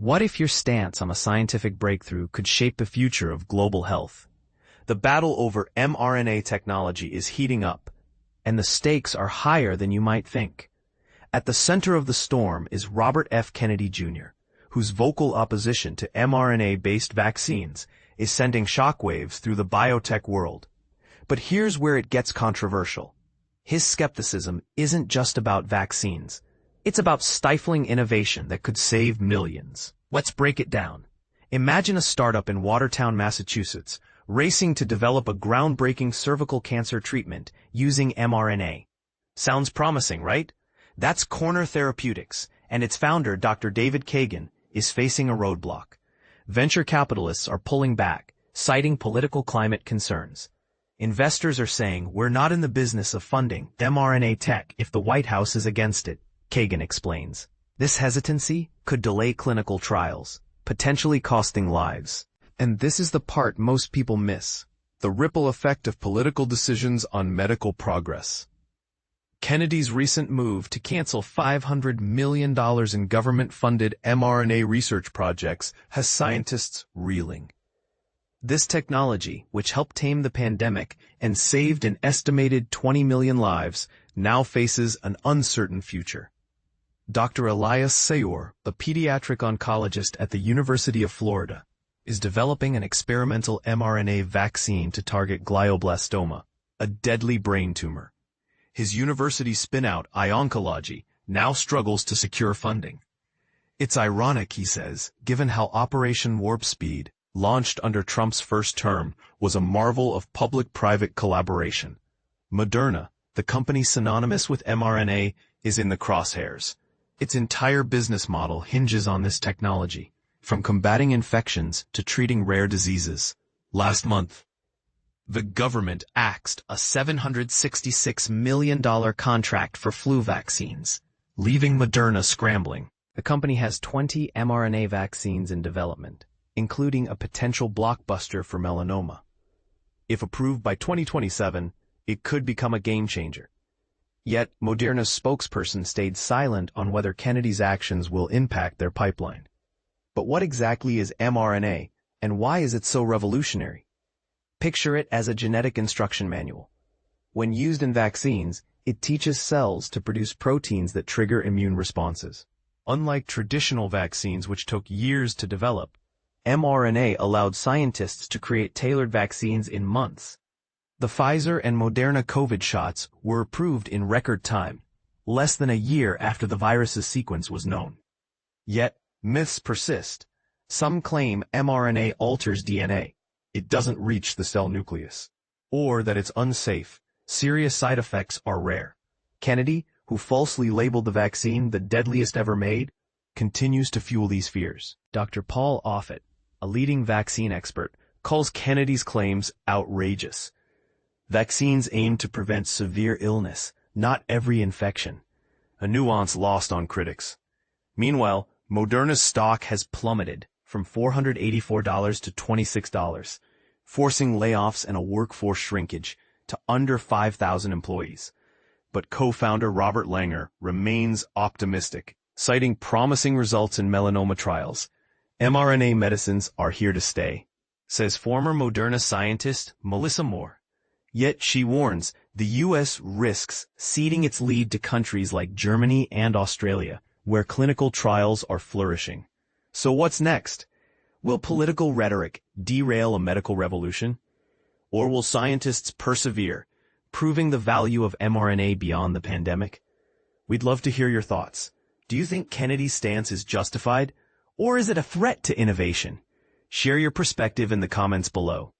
What if your stance on a scientific breakthrough could shape the future of global health? The battle over mRNA technology is heating up, and the stakes are higher than you might think. At the center of the storm is Robert F. Kennedy Jr., whose vocal opposition to mRNA-based vaccines is sending shockwaves through the biotech world. But here's where it gets controversial. His skepticism isn't just about vaccines. It's about stifling innovation that could save millions. Let's break it down. Imagine a startup in Watertown, Massachusetts, racing to develop a groundbreaking cervical cancer treatment using mRNA. Sounds promising, right? That's Corner Therapeutics, and its founder, Dr. David Kagan, is facing a roadblock. Venture capitalists are pulling back, citing political climate concerns. Investors are saying we're not in the business of funding mRNA tech if the White House is against it, Kagan explains. This hesitancy could delay clinical trials, potentially costing lives. And this is the part most people miss: the ripple effect of political decisions on medical progress. Kennedy's recent move to cancel $500 million in government-funded mRNA research projects has scientists reeling. This technology, which helped tame the pandemic and saved an estimated 20 million lives, now faces an uncertain future. Dr. Elias Sayor, a pediatric oncologist at the University of Florida, is developing an experimental mRNA vaccine to target glioblastoma, a deadly brain tumor. His university spin-out, iOncology, now struggles to secure funding. It's ironic, he says, given how Operation Warp Speed, launched under Trump's first term, was a marvel of public-private collaboration. Moderna, the company synonymous with mRNA, is in the crosshairs. Its entire business model hinges on this technology, from combating infections to treating rare diseases. Last month, the government axed a $766 million contract for flu vaccines, leaving Moderna scrambling. The company has 20 mRNA vaccines in development, including a potential blockbuster for melanoma. If approved by 2027, it could become a game-changer. Yet, Moderna's spokesperson stayed silent on whether Kennedy's actions will impact their pipeline. But what exactly is mRNA, and why is it so revolutionary? Picture it as a genetic instruction manual. When used in vaccines, it teaches cells to produce proteins that trigger immune responses. Unlike traditional vaccines, which took years to develop, mRNA allowed scientists to create tailored vaccines in months. The Pfizer and Moderna COVID shots were approved in record time, less than a year after the virus's sequence was known. Yet, myths persist. Some claim mRNA alters DNA. It doesn't reach the cell nucleus. Or that it's unsafe. Serious side effects are rare. Kennedy, who falsely labeled the vaccine the deadliest ever made, continues to fuel these fears. Dr. Paul Offit, a leading vaccine expert, calls Kennedy's claims outrageous. Vaccines aim to prevent severe illness, not every infection. A nuance lost on critics. Meanwhile, Moderna's stock has plummeted from $484 to $26, forcing layoffs and a workforce shrinkage to under 5,000 employees. But co-founder Robert Langer remains optimistic, citing promising results in melanoma trials. mRNA medicines are here to stay, says former Moderna scientist Melissa Moore. Yet she warns the U.S. risks ceding its lead to countries like Germany and Australia, where clinical trials are flourishing. So what's next? Will political rhetoric derail a medical revolution? Or will scientists persevere, proving the value of mRNA beyond the pandemic? We'd love to hear your thoughts. Do you think Kennedy's stance is justified, or is it a threat to innovation? Share your perspective in the comments below.